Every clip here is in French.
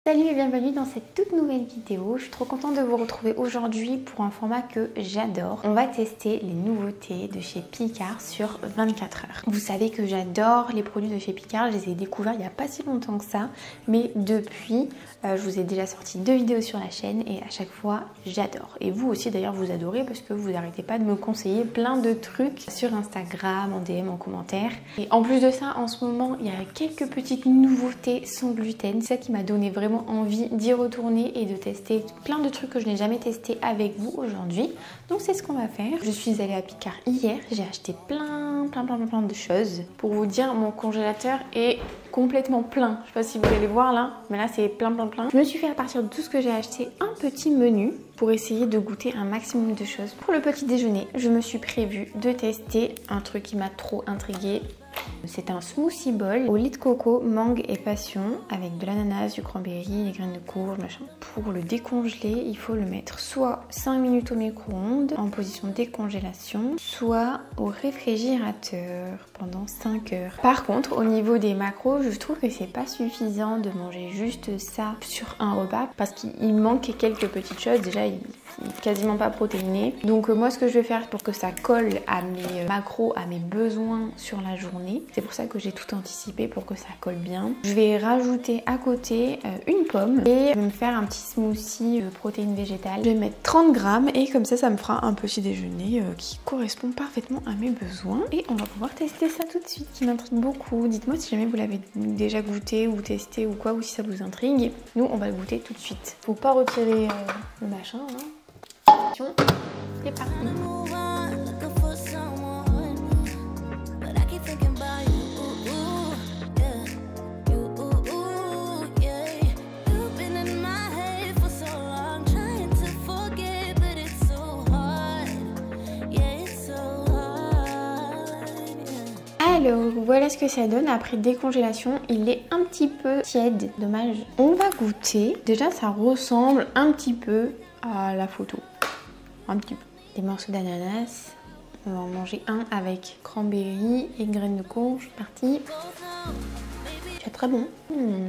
Salut et bienvenue dans cette toute nouvelle vidéo. Je suis trop contente de vous retrouver aujourd'hui pour un format que j'adore. On va tester les nouveautés de chez Picard sur 24 heures. Vous savez que j'adore les produits de chez Picard. Je les ai découverts il n'y a pas si longtemps que ça. Mais depuis, je vous ai déjà sorti 2 vidéos sur la chaîne et à chaque fois, j'adore. Et vous aussi d'ailleurs, vous adorez parce que vous n'arrêtez pas de me conseiller plein de trucs sur Instagram, en DM, en commentaire. Et en plus de ça, en ce moment, il y a quelques petites nouveautés sans gluten. C'est ça qui m'a donné vraiment envie d'y retourner et de tester plein de trucs que je n'ai jamais testé avec vous aujourd'hui. Donc c'est ce qu'on va faire. Je suis allée à Picard hier, j'ai acheté plein de choses. Pour vous dire, mon congélateur est complètement plein. Je sais pas si vous allez voir là, mais là c'est plein. Je me suis fait à partir de tout ce que j'ai acheté un petit menu pour essayer de goûter un maximum de choses. Pour le petit déjeuner, je me suis prévu de tester un truc qui m'a trop intriguée. C'est un smoothie bowl au lait de coco, mangue et passion avec de l'ananas, du cranberry, des graines de courge, machin. Pour le décongeler, il faut le mettre soit 5 minutes au micro-ondes en position de décongélation, soit au réfrigérateur pendant 5 heures. Par contre, au niveau des macros, je trouve que c'est pas suffisant de manger juste ça sur un repas parce qu'il manque quelques petites choses. Déjà, il est quasiment pas protéiné. Donc moi, ce que je vais faire pour que ça colle à mes macros, à mes besoins sur la journée, c'est pour ça que j'ai tout anticipé pour que ça colle bien. Je vais rajouter à côté une pomme et je vais me faire un petit smoothie protéines végétales. Je vais mettre 30 grammes et comme ça me fera un petit déjeuner qui correspond parfaitement à mes besoins. Et on va pouvoir tester ça tout de suite, qui m'intrigue beaucoup. Dites-moi si jamais vous l'avez déjà goûté ou testé ou quoi, ou si ça vous intrigue. Nous, on va le goûter tout de suite. Faut pas retirer le machin, hein. C'est parti. Alors voilà ce que ça donne après décongélation. Il est un petit peu tiède, dommage. On va goûter. Déjà ça ressemble un petit peu à la photo. Un petit peu. Des morceaux d'ananas. On va en manger un avec cranberry et graines de courge. Parti. C'est très bon.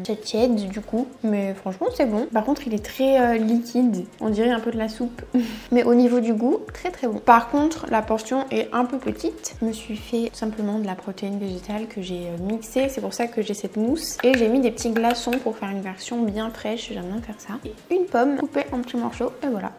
C'est tiède du coup, mais franchement c'est bon. Par contre il est très liquide, on dirait un peu de la soupe. Mais au niveau du goût, très bon. Par contre la portion est un peu petite. Je me suis fait simplement de la protéine végétale que j'ai mixée, c'est pour ça que j'ai cette mousse. Et j'ai mis des petits glaçons pour faire une version bien fraîche, j'aime bien faire ça. Et une pomme coupée en petits morceaux, et voilà.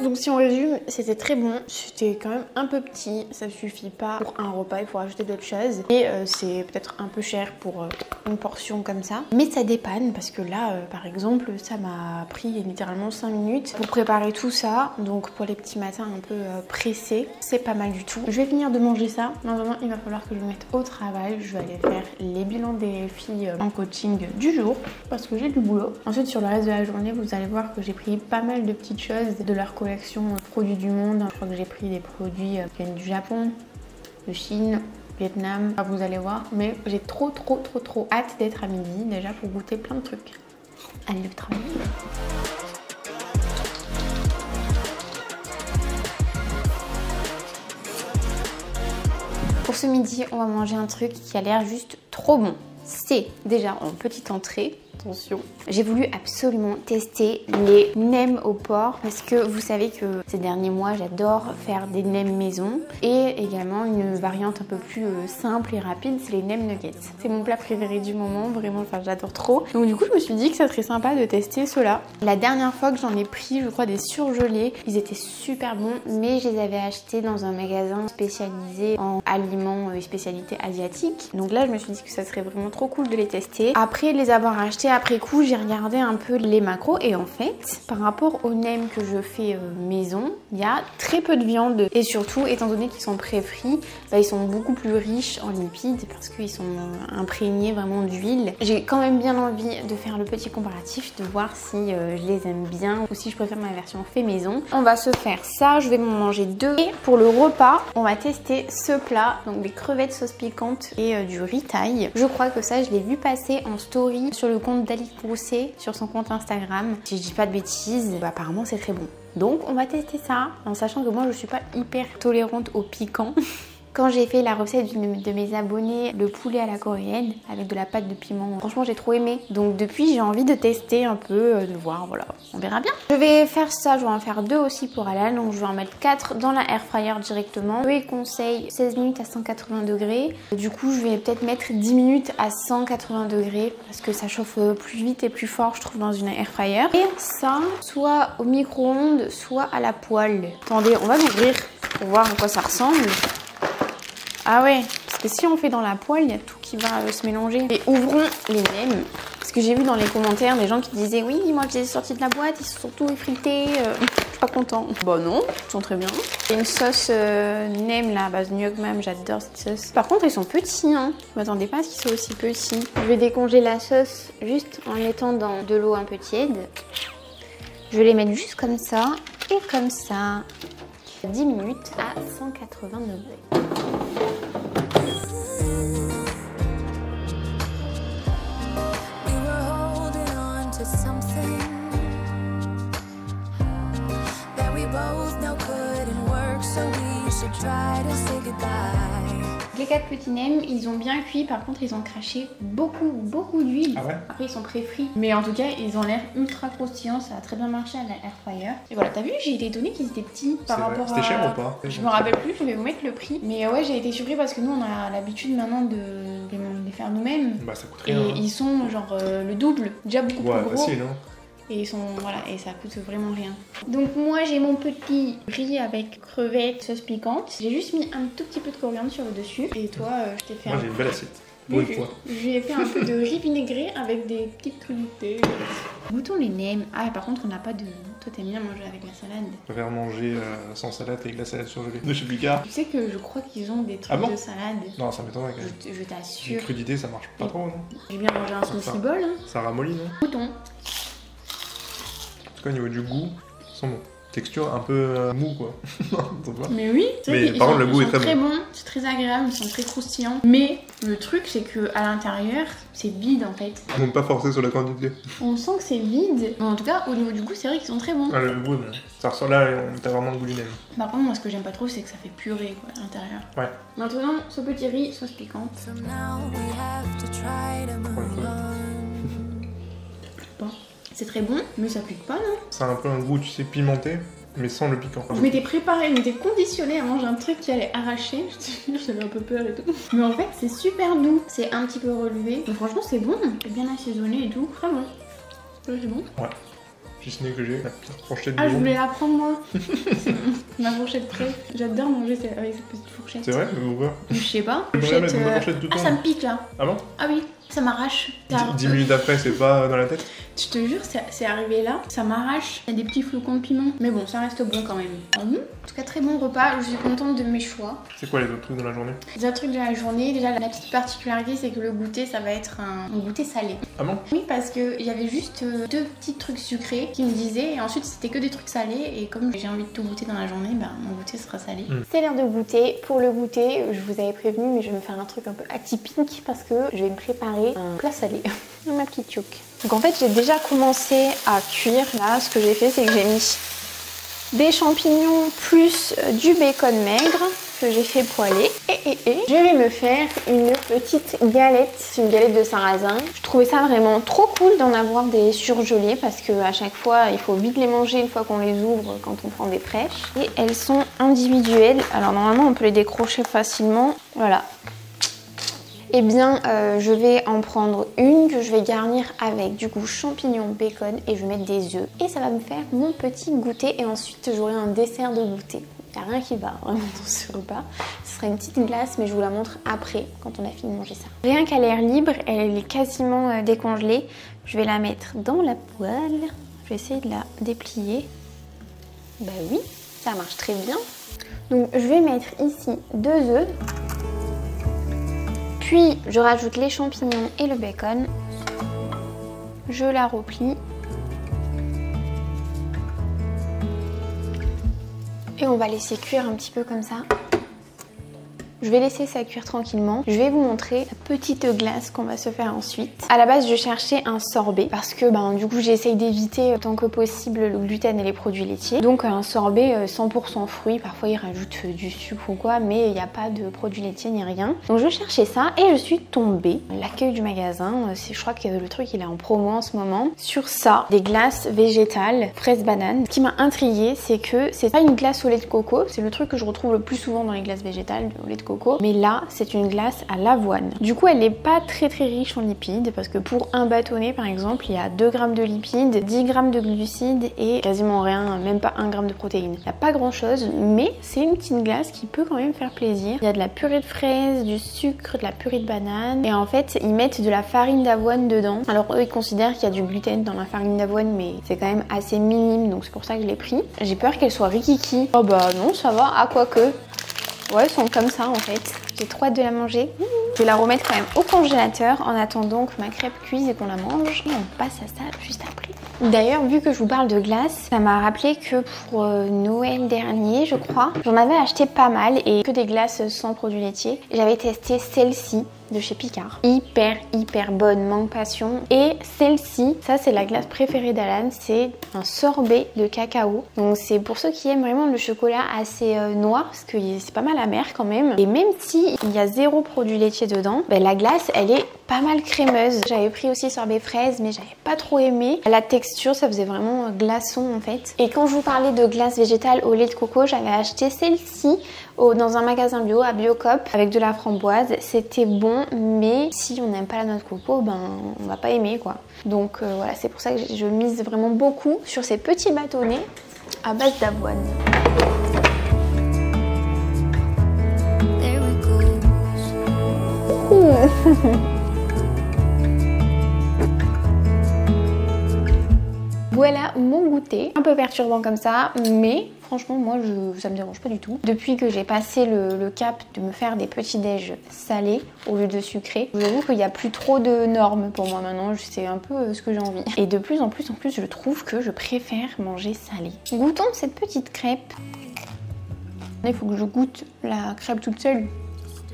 Donc si on résume, c'était très bon. C'était quand même un peu petit, ça ne suffit pas pour un repas, il faut rajouter d'autres choses. Et c'est peut-être un peu cher pour une portion comme ça, mais ça dépanne parce que là par exemple ça m'a pris littéralement 5 minutes pour préparer tout ça. Donc pour les petits matins un peu pressés, c'est pas mal du tout. Je vais finir de manger ça. Normalement il va falloir que je me mette au travail. Je vais aller faire les bilans des filles en coaching du jour parce que j'ai du boulot. Ensuite sur le reste de la journée, vous allez voir que j'ai pris pas mal de petites choses de leur collection produits du monde. Je crois que j'ai pris des produits qui viennent du Japon, de Chine, Vietnam, vous allez voir, mais j'ai trop hâte d'être à midi déjà pour goûter plein de trucs. Allez, le travail. Pour ce midi, on va manger un truc qui a l'air juste trop bon. C'est déjà en petite entrée. Attention. J'ai voulu absolument tester les nems au porc parce que vous savez que ces derniers mois j'adore faire des nems maison et également une variante un peu plus simple et rapide, c'est les nems nuggets. C'est mon plat préféré du moment, vraiment, enfin j'adore trop. Donc du coup je me suis dit que ça serait sympa de tester ceux-là. La dernière fois que j'en ai pris, je crois des surgelés, ils étaient super bons, mais je les avais achetés dans un magasin spécialisé en aliments et spécialités asiatiques. Donc là je me suis dit que ça serait vraiment trop cool de les tester. Après les avoir achetés après coup, j'ai regardé un peu les macros et en fait, par rapport aux nems que je fais maison, il y a très peu de viande et surtout, étant donné qu'ils sont pré-frits, ils sont beaucoup plus riches en lipides parce qu'ils sont imprégnés vraiment d'huile. J'ai quand même bien envie de faire le petit comparatif, de voir si je les aime bien ou si je préfère ma version fait maison. On va se faire ça, je vais m'en manger 2 et pour le repas, on va tester ce plat, donc des crevettes sauce piquante et du riz thaï. Je crois que ça, je l'ai vu passer en story sur le compte d'Alice Grousset sur son compte Instagram. Si je dis pas de bêtises, apparemment c'est très bon. Donc on va tester ça en sachant que moi je suis pas hyper tolérante au piquant quand j'ai fait la recette d'une de mes abonnées, le poulet à la coréenne avec de la pâte de piment. Franchement j'ai trop aimé. Donc depuis j'ai envie de tester un peu, de voir, voilà, on verra bien. Je vais faire ça, je vais en faire 2 aussi pour Alan, donc je vais en mettre 4 dans la air fryer directement. Eux ils conseillent 16 minutes à 180 degrés. Du coup je vais peut-être mettre 10 minutes à 180 degrés parce que ça chauffe plus vite et plus fort je trouve dans une air fryer. Et ça, soit au micro-ondes, soit à la poêle. Attendez, on va l'ouvrir pour voir à quoi ça ressemble. Ah ouais, parce que si on fait dans la poêle, il y a tout qui va se mélanger. Et ouvrons les nems. Parce que j'ai vu dans les commentaires des gens qui disaient oui, moi je les ai sortis de la boîte, ils sont tout effrités, je suis pas content. Bah non, ils sont très bien. Il y a une sauce nem là, à base de nuoc même, j'adore cette sauce. Par contre ils sont petits, hein. Je m'attendais pas à ce qu'ils soient aussi petits. Je vais décongeler la sauce juste en mettant dans de l'eau un peu tiède. Je vais les mettre juste comme ça et comme ça. 10 minutes à 180 degrés. Les 4 petits nems, ils ont bien cuit, par contre ils ont craché beaucoup d'huile. Ah ouais. Après ils sont pré-frits, mais en tout cas ils ont l'air ultra croustillants, ça a très bien marché à la air fryer. Et voilà, t'as vu, j'ai été étonnée qu'ils étaient petits par rapport à... C'était cher ou pas? Je me rappelle plus, je vais vous mettre le prix. Mais ouais, j'ai été surpris parce que nous on a l'habitude maintenant de les faire nous-mêmes. Bah ça coûte Et rien. ils sont genre le double, déjà beaucoup plus gros. Facile, hein. Et ils sont, voilà, et ça coûte vraiment rien. Donc moi j'ai mon petit riz avec crevettes, sauce piquante. J'ai juste mis un tout petit peu de coriandre sur le dessus. Et toi, je t'ai fait Moi j'ai une belle assiette. Pour une fois. J'ai fait un peu de riz vinaigré avec des petites crudités. Goûtons les nems. Ah par contre on n'a pas de... Toi t'aimes bien manger avec la salade. Je préfère manger sans salade avec de la salade surgelée de chez Picard. Tu sais que je crois qu'ils ont des trucs de salade. Non, ça m'étonnerait quand même. Je Une t'assure. crudité ça marche pas trop, non? J'ai bien mangé un smoothie bowl. Hein. Ça ramollit, non? Goûtons. En tout cas au niveau du goût, ils sont bons. Texture un peu mou quoi. Mais oui, mais par contre le goût est très bon. C'est très agréable, ils sont très croustillants. Mais le truc c'est que à l'intérieur c'est vide en fait. Donc pas forcer sur la quantité. On sent que c'est vide. En tout cas au niveau du goût c'est vrai qu'ils sont très bons. Ah le goût, ça ressort là, t'as vraiment le goût du nem. Par contre moi ce que j'aime pas trop c'est que ça fait purée quoi à l'intérieur. Ouais. Maintenant ce petit riz sauce piquante. Bon. C'est très bon, mais ça pique pas, non? Ça a un peu un goût, tu sais, pimenté, mais sans le piquant. Je m'étais préparée, je m'étais conditionnée à manger un truc qui allait arracher. J'avais un peu peur et tout. Mais en fait, c'est super doux. C'est un petit peu relevé. Donc franchement, c'est bon. C'est bien assaisonné et tout. Très bon. C'est bon. Ouais. Si ce n'est que j'ai la petite fourchette de je voulais la prendre moi. Ma fourchette près. J'adore manger avec cette petite fourchette. C'est vrai, mais pourquoi? Je sais pas. Fourchette, ça me pique là. Ah bon? Ah oui. Ça m'arrache. 10 minutes après, c'est pas dans la tête? Je te jure, c'est arrivé là. Ça m'arrache. Il y a des petits flocons de piment. Mais bon, ça reste bon quand même. En tout cas, très bon repas. Je suis contente de mes choix. C'est quoi les autres trucs de la journée? Les autres trucs de la journée, déjà, la petite particularité, c'est que le goûter, ça va être un goûter salé. Ah bon? Oui, parce qu'il y avait juste 2 petits trucs sucrés qui me disaient. Et ensuite, c'était que des trucs salés. Et comme j'ai envie de tout goûter dans la journée, bah, mon goûter sera salé. C'est l'heure de goûter. Pour le goûter, je vous avais prévenu, mais je vais me faire un truc un peu atypique parce que je vais me préparer un plat salé. Ma petite chouk. Donc en fait j'ai déjà commencé à cuire. Là ce que j'ai fait c'est que j'ai mis des champignons plus du bacon maigre que j'ai fait poêler. Et je vais me faire une petite galette. C'est une galette de sarrasin. Je trouvais ça vraiment trop cool d'en avoir des surgelés parce que à chaque fois il faut vite les manger une fois qu'on les ouvre quand on prend des fraîches. Et elles sont individuelles. Alors normalement on peut les décrocher facilement. Voilà. Eh bien, je vais en prendre une que je vais garnir avec du coup champignons, bacon et je vais mettre des œufs. Et ça va me faire mon petit goûter et ensuite j'aurai un dessert de goûter. Il n'y a rien qui va vraiment dans ce repas. Ce sera une petite glace mais je vous la montre après quand on a fini de manger ça. Rien qu'à l'air libre, elle est quasiment décongelée. Je vais la mettre dans la poêle. Je vais essayer de la déplier. Bah oui, ça marche très bien. Donc je vais mettre ici 2 œufs. Puis je rajoute les champignons et le bacon. Je la replie. Et on va laisser cuire un petit peu comme ça. Je vais laisser ça cuire tranquillement. Je vais vous montrer la petite glace qu'on va se faire ensuite. À la base, je cherchais un sorbet parce que du coup, j'essaye d'éviter autant que possible le gluten et les produits laitiers. Donc un sorbet 100% fruits. Parfois, ils rajoutent du sucre ou quoi, mais il n'y a pas de produits laitiers ni rien. Donc je cherchais ça et je suis tombée. L'accueil du magasin, je crois que le truc il est en promo en ce moment. Sur ça, des glaces végétales, fraise banane. Ce qui m'a intriguée, c'est que c'est pas une glace au lait de coco. C'est le truc que je retrouve le plus souvent dans les glaces végétales au lait de coco. Mais là, c'est une glace à l'avoine. Du coup, elle n'est pas très riche en lipides parce que pour un bâtonnet, par exemple, il y a 2 grammes de lipides, 10 grammes de glucides et quasiment rien, même pas 1 gramme de protéines. Il n'y a pas grand chose, mais c'est une petite glace qui peut quand même faire plaisir. Il y a de la purée de fraises, du sucre, de la purée de banane et en fait, ils mettent de la farine d'avoine dedans. Alors eux, ils considèrent qu'il y a du gluten dans la farine d'avoine, mais c'est quand même assez minime, donc c'est pour ça que je l'ai pris. J'ai peur qu'elle soit rikiki. Oh bah non, ça va, ah quoique. Ouais, elles sont comme ça en fait. J'ai trop hâte de la manger. Je vais la remettre quand même au congélateur en attendant que ma crêpe cuise et qu'on la mange. Et on passe à ça juste après. D'ailleurs, vu que je vous parle de glace, ça m'a rappelé que pour Noël dernier, je crois, j'en avais acheté pas mal et que des glaces sans produits laitiers. J'avais testé celle-ci de chez Picard. Hyper bonne, manque passion. Et celle-ci, ça c'est la glace préférée d'Alan, c'est un sorbet de cacao. Donc c'est pour ceux qui aiment vraiment le chocolat assez noir, parce que c'est pas mal amer quand même. Et même si il y a 0 produit laitier dedans, la glace elle est pas mal crémeuse. J'avais pris aussi sorbet fraise, mais j'avais pas trop aimé. La texture, ça faisait vraiment glaçon en fait. Et quand je vous parlais de glace végétale au lait de coco, j'avais acheté celle-ci dans un magasin bio à Biocop avec de la framboise. C'était bon, mais si on n'aime pas la noix de coco, on va pas aimer quoi. Donc voilà, c'est pour ça que je mise vraiment beaucoup sur ces petits bâtonnets à base d'avoine. Voilà mon goûter, un peu perturbant comme ça, mais franchement moi ça me dérange pas du tout. Depuis que j'ai passé le cap de me faire des petits déj salés au lieu de sucrés, je vous avoue qu'il n'y a plus trop de normes pour moi maintenant, c'est un peu ce que j'ai envie. Et de plus en plus je trouve que je préfère manger salé. Goûtons cette petite crêpe. Il faut que je goûte la crêpe toute seule.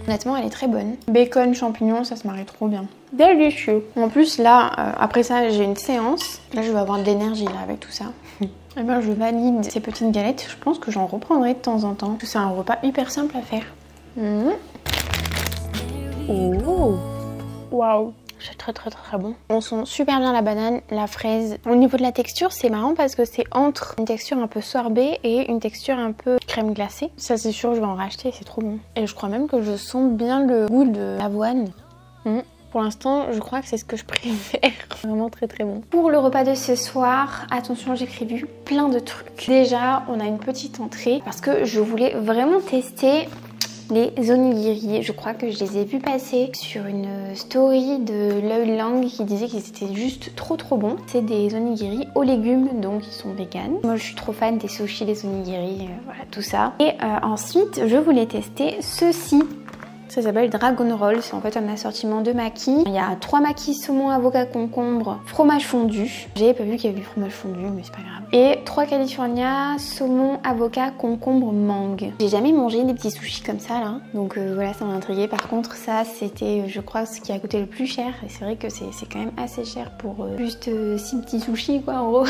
Honnêtement, elle est très bonne. Bacon, champignons, ça se marie trop bien. Délicieux. En plus, là, après ça, j'ai une séance. Là, je vais avoir de l'énergie là avec tout ça. Et ben, je valide ces petites galettes. Je pense que j'en reprendrai de temps en temps. C'est un repas hyper simple à faire. Oh, waouh. C'est très bon. On sent super bien la banane, la fraise. Au niveau de la texture, c'est marrant parce que c'est entre une texture un peu sorbet et une texture un peu crème glacée. Ça c'est sûr, je vais en racheter, c'est trop bon. Et je crois même que je sens bien le goût de l'avoine. Pour l'instant, je crois que c'est ce que je préfère. Vraiment très bon. Pour le repas de ce soir, attention, j'ai prévu plein de trucs. Déjà, on a une petite entrée parce que je voulais vraiment tester les onigiri. Je crois que je les ai vus passer sur une story de Loy Lang qui disait qu'ils étaient juste trop bons. C'est des onigiri aux légumes, donc ils sont véganes. Moi je suis trop fan des sushis, des onigiri, voilà tout ça. Et ensuite je voulais tester ceci. Ça s'appelle Dragon Roll, c'est en fait un assortiment de maquis. Il y a 3 maquis saumon, avocat, concombre, fromage fondu. J'avais pas vu qu'il y avait du fromage fondu, mais c'est pas grave. Et 3 California, saumon, avocat, concombre, mangue. J'ai jamais mangé des petits sushis comme ça là, donc voilà, ça m'a intriguée. Par contre ça c'était je crois ce qui a coûté le plus cher, et c'est vrai que c'est quand même assez cher pour juste 6 petits sushis quoi en gros.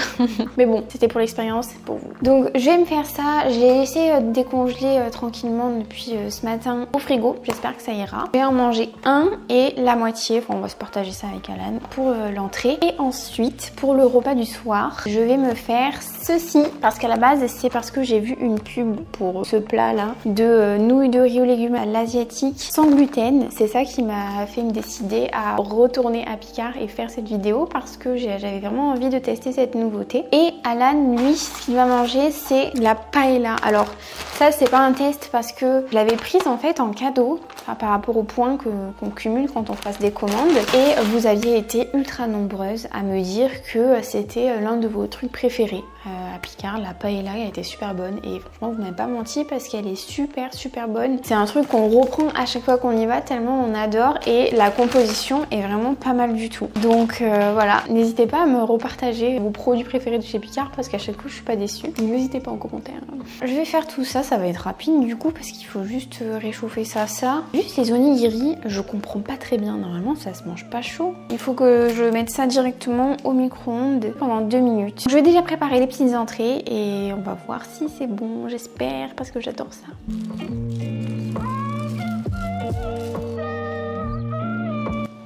Mais bon, c'était pour l'expérience, c'est pour vous. Donc je vais me faire ça, je l'ai laissé décongeler tranquillement depuis ce matin au frigo. J'espère que ça ira. Je vais en manger un et la moitié, enfin on va se partager ça avec Alan pour l'entrée. Et ensuite pour le repas du soir, je vais me faire ceci parce qu'à la base c'est parce que j'ai vu une pub pour ce plat là de nouilles de riz aux légumes à l'asiatique sans gluten. C'est ça qui m'a fait me décider à retourner à Picard et faire cette vidéo parce que j'avais vraiment envie de tester cette nouveauté. Et Alan, lui, ce qu'il va manger c'est la paella. Alors ça c'est pas un test parce que je l'avais prise en fait en cadeau enfin, par rapport aux points qu'on cumule quand on fasse des commandes. Et vous aviez été ultra nombreuses à me dire que c'était l'un de vos trucs préférés à Picard. La paella elle était super bonne et franchement vous m'avez pas menti parce qu'elle est super bonne. C'est un truc qu'on reprend à chaque fois qu'on y va tellement on adore et la composition est vraiment pas mal du tout. Donc voilà, n'hésitez pas à me repartager vos produits préférés de chez Picard parce qu'à chaque fois je suis pas déçue. N'hésitez pas en commentaire. Je vais faire tout ça, ça va être rapide du coup parce qu'il faut juste réchauffer ça. Juste les onigiri, je comprends pas très bien. Normalement ça se mange pas chaud. Il faut que je mette ça directement au micro-ondes pendant 2 minutes. Je vais déjà préparer les petites entrées et on va voir si c'est bon, j'espère, parce que j'adore ça.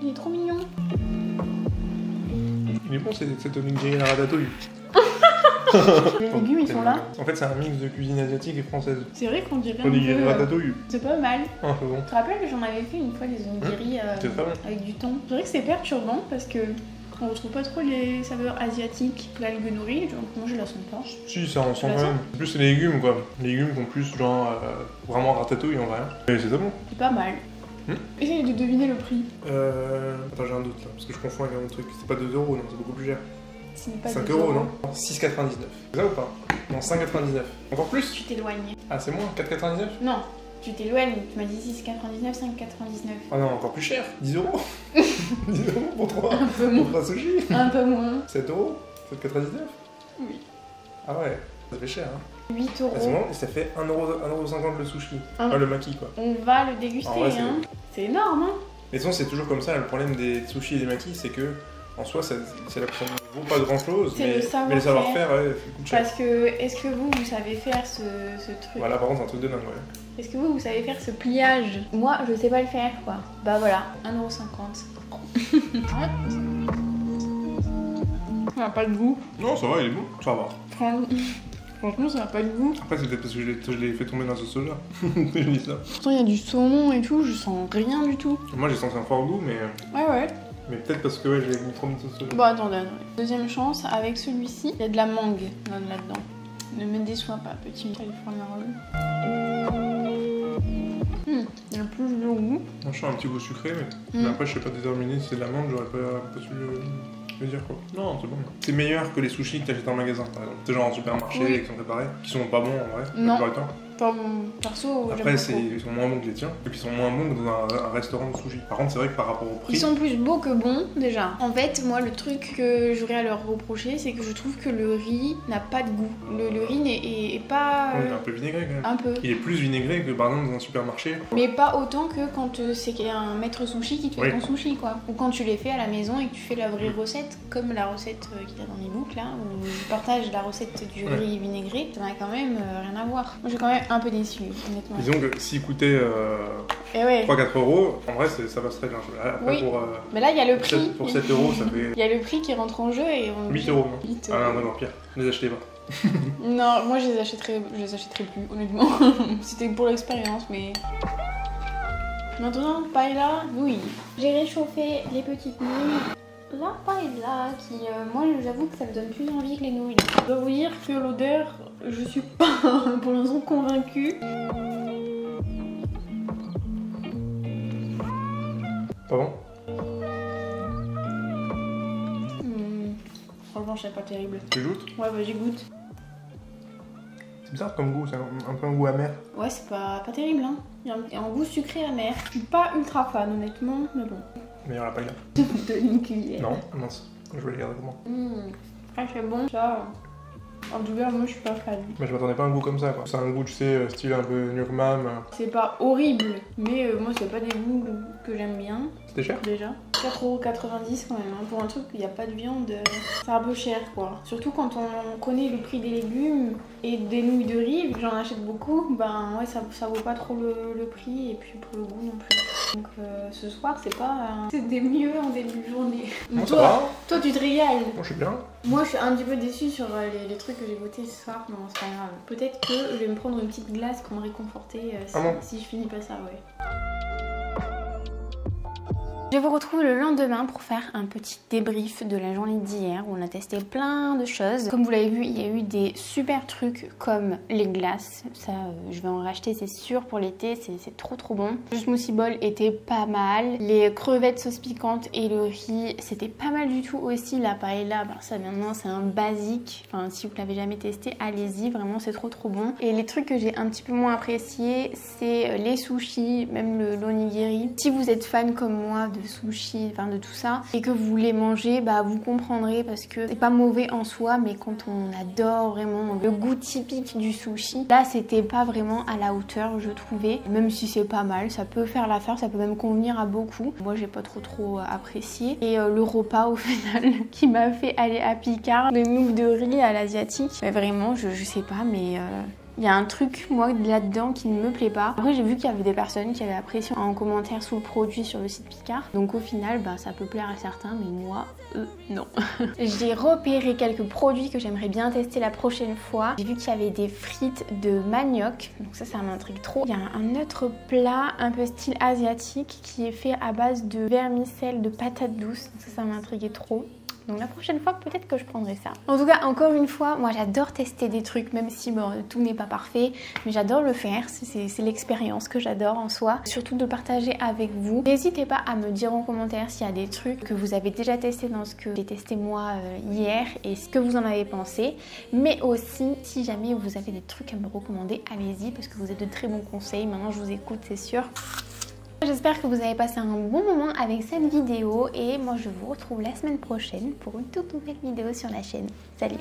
Il est trop mignon. Il est bon cet onigiri à la ratatouille. Les légumes ils sont là. En fait c'est un mix de cuisine asiatique et française. C'est vrai qu'on dirait onigiri ratatouille. C'est pas mal. Ah, c'est bon. Tu te rappelles que j'en avais fait une fois des onigiri avec du thon. C'est vrai que c'est perturbant parce que on retrouve pas trop les saveurs asiatiques. L'algue nourrie, donc moi je la sens pas. Si, ça on sent quand même. En plus c'est les légumes quoi. Les légumes qui ont plus genre vraiment ratatouille en vrai. Et c'est ça bon. C'est pas mal. Essaye de deviner le prix. Attends j'ai un doute là, parce que je confonds avec un autre truc. C'est pas 2 €, non, c'est beaucoup plus cher. 5 €, non 6,99. C'est ça ou pas? Non, 5,99. Encore plus? Tu t'éloignes. Ah, c'est moins 4,99? Non, tu t'éloignes. Tu m'as dit 6,99, 5,99. Ah non, encore plus cher. 10 €. 10 € pour 3. Un peu moins. Pour 3 sushis. Un peu moins. 7 €. 7,99? Oui. Ah ouais, ça fait cher. Hein. 8 €. Ah, c'est bon, et ça fait 1,50 € le sushi. Ah, le maki quoi. On va le déguster. En vrai, hein. C'est énorme. Hein. Mais de toute façon, c'est toujours comme ça. Le problème des sushis et des makis, c'est que en soi, ça ne vaut pas grand chose. Mais le savoir-faire, ouais, coûte cher. Parce que, est-ce que vous savez faire ce truc? Voilà, par contre, c'est un truc de dingue, ouais. Est-ce que vous savez faire ce pliage? Moi, je sais pas le faire, quoi. Bah voilà, 1,50 €. Ça n'a pas de goût. Non, ça va, il est bon. Ça va. Franchement, ça n'a pas de goût. Après, c'est peut-être parce que je l'ai fait tomber dans ce soja. Je dis ça. Pourtant, il y a du saumon et tout, je sens rien du tout. Moi, j'ai senti un fort goût, mais. Ouais. Mais peut-être parce que ouais, j'ai goûté trop de sauce soja. Bon, attendez. Deuxième chance, avec celui-ci, il y a de la mangue là-dedans. Ne me déçois pas, petit California Roll. Il y a plus de goût. Moi, je sens un petit goût sucré, mais après, je sais pas déterminer si c'est de l'amande, j'aurais pas su le dire quoi. Non, c'est bon. C'est meilleur que les sushis que t'achètes en magasin, par exemple. C'est genre en supermarché, qui sont préparés, qui sont pas bons en vrai, la plupart du temps. Pas mon perso. Après, ils sont moins bons que les tiens, et puis ils sont moins bons que dans un restaurant de sushi. Par contre, c'est vrai que par rapport au prix. Ils sont plus beaux que bons, déjà. En fait, moi, le truc que j'aurais à leur reprocher, c'est que je trouve que le riz n'a pas de goût. Le riz n'est pas. Il est un peu vinaigré quand même. Un peu. Il est plus vinaigré que par exemple dans un supermarché. Mais pas autant que quand c'est un maître sushi qui te fait ton sushi, quoi. Ou quand tu les fais à la maison et que tu fais la vraie recette, comme la recette qu'il y a dans l'e-book, là, où je partage la recette du riz vinaigré, ça n'a quand même rien à voir. Moi, j'ai quand même un peu déçu, honnêtement. Disons que s'il coûtait 3-4 €, en vrai ça va très bien. Après, mais là il y a le prix. Pour 7 €, ça fait. Il y a le prix qui rentre en jeu et on. 8 €. Ah non, pire. Ne les achetez pas. Non, moi je les achèterais plus, honnêtement. C'était pour l'expérience, mais. Maintenant, paella, nouilles. J'ai réchauffé les petites nouilles. La paella qui, moi j'avoue que ça me donne plus envie que les nouilles. Je dois vous dire que l'odeur, je suis pas pour l'instant convaincue. Pas bon? Franchement, c'est pas terrible. Tu goûtes? Ouais, bah j'y goûte. C'est bizarre comme goût, c'est un peu un goût amer. Ouais, c'est pas terrible, hein. Il y a un goût sucré amer. Je suis pas ultra fan, honnêtement, mais bon. Meilleur la paella. Je te donne une cuillère. Non, mince. Je vais les garder pour moi. Ah, c'est bon, ça. En tout cas, moi je suis pas fan. Mais je m'attendais pas à un goût comme ça quoi. C'est un goût, tu sais, style un peu Nurmam. C'est pas horrible, mais moi c'est pas des goûts que j'aime bien. C'était cher? Déjà. 4,90 € quand même, hein. Pour un truc où il n'y a pas de viande, c'est un peu cher quoi. Surtout quand on connaît le prix des légumes et des nouilles de riz, vu que j'en achète beaucoup, ben ouais, ça vaut pas trop le prix et puis pour le goût non plus. Donc ce soir, c'est pas. C'était mieux en début de journée. Bon, ça va. Toi, tu te régales. Moi, je suis bien. Moi, je suis un petit peu déçue sur les trucs que j'ai votés ce soir. Non, c'est pas grave. Peut-être que je vais me prendre une petite glace pour me réconforter si je finis pas ça, ouais. Je vous retrouve le lendemain pour faire un petit débrief de la journée d'hier où on a testé plein de choses. Comme vous l'avez vu, il y a eu des super trucs comme les glaces. Ça, je vais en racheter, c'est sûr, pour l'été. C'est trop bon. Le smoothie bowl était pas mal. Les crevettes sauce piquante et le riz, c'était pas mal du tout aussi. La paella, bah, ça maintenant, c'est un basique. Enfin, si vous l'avez jamais testé, allez-y. Vraiment, c'est trop bon. Et les trucs que j'ai un petit peu moins appréciés, c'est les sushis, même l'onigiri. Si vous êtes fan comme moi de sushi, enfin de tout ça, et que vous voulez manger, bah vous comprendrez parce que c'est pas mauvais en soi, mais quand on adore vraiment le goût typique du sushi, là c'était pas vraiment à la hauteur, je trouvais. Même si c'est pas mal, ça peut faire l'affaire, ça peut même convenir à beaucoup. Moi j'ai pas trop apprécié. Et le repas au final qui m'a fait aller à Picard, de nouilles de riz à l'asiatique, mais vraiment je sais pas, mais il y a un truc, moi, là-dedans qui ne me plaît pas. Après, j'ai vu qu'il y avait des personnes qui avaient apprécié en commentaire sous le produit sur le site Picard. Donc au final, bah, ça peut plaire à certains, mais moi, non. J'ai repéré quelques produits que j'aimerais bien tester la prochaine fois. J'ai vu qu'il y avait des frites de manioc. Donc ça m'intrigue trop. Il y a un autre plat, un peu style asiatique, qui est fait à base de vermicelle, de patates douces. Donc ça m'intriguait trop. Donc la prochaine fois, peut-être que je prendrai ça. En tout cas, encore une fois, moi j'adore tester des trucs, même si bon, tout n'est pas parfait. Mais j'adore le faire, c'est l'expérience que j'adore en soi. Surtout de partager avec vous. N'hésitez pas à me dire en commentaire s'il y a des trucs que vous avez déjà testé dans ce que j'ai testé moi hier et ce que vous en avez pensé. Mais aussi, si jamais vous avez des trucs à me recommander, allez-y parce que vous êtes de très bons conseils. Maintenant, je vous écoute, c'est sûr. J'espère que vous avez passé un bon moment avec cette vidéo et moi je vous retrouve la semaine prochaine pour une toute nouvelle vidéo sur la chaîne. Salut!